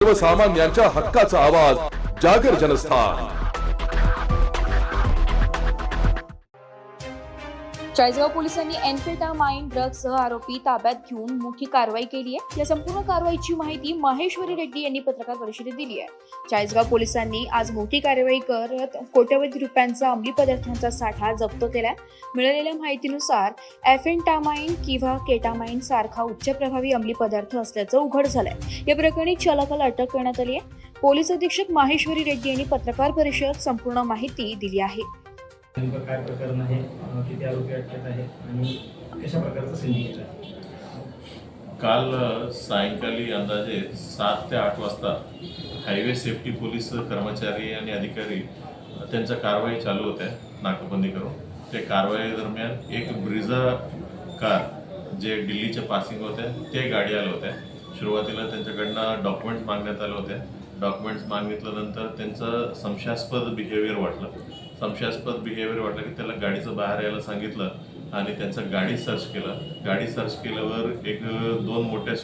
सर्वसामान्यांच्या हक्काचा आवाज जागर जनस्थान। चाळीसगाव पोलिसांनी एम्फेटामाइन ड्रग्जसह आरोपी ताब्यात घेऊन मोठी कारवाई केली आहे। या संपूर्ण कारवाईची माहिती माहेश्वरी रेड्डी यांनी पत्रकार परिषदेत दिली आहे। चाळीसगाव पोलिसांनी आज मोठी कारवाई करत कोट्यवधी रुपयांचा अंमली पदार्थांचा साठा जप्त केलाय। मिळालेल्या माहितीनुसार एम्फेटामाइन किंवा केटामाइन सारखा उच्च प्रभावी अंमली पदार्थ असल्याचं उघड झालंय। या प्रकरणी चालकाला अटक करण्यात आली आहे। पोलीस अधीक्षक माहेश्वरी रेड्डी यांनी पत्रकार परिषदेत संपूर्ण माहिती दिली आहे। नेमकं काय प्रकरण आहे, किती आरोपी अटकेत आहे आणि कशा प्रकारचं सिंडिकेट आहे? काल सायंकाळी अंदाजे 7 ते 8 वाजता हायवे सेफ्टी पोलीस कर्मचारी आणि अधिकारी त्यांच्या कारवाई चालू होत्या नाकाबंदी करून। ते कारवाई दरम्यान एक ब्रिझा कार जे दिल्लीच्या पासिंग होत्या ते गाडी आल्या होत्या। सुरुवातीला त्यांच्याकडनं डॉक्युमेंट्स मागण्यात आले होते। डॉक्युमेंट्स मागितल्यानंतर त्यांचं संशयास्पद बिहेवियर वाटलं की त्याला गाडीचं बाहेर यायला सांगितलं आणि त्यांचं गाडी सर्च केलं। गाडी सर्च केल्यावर 1-2 मोठ्या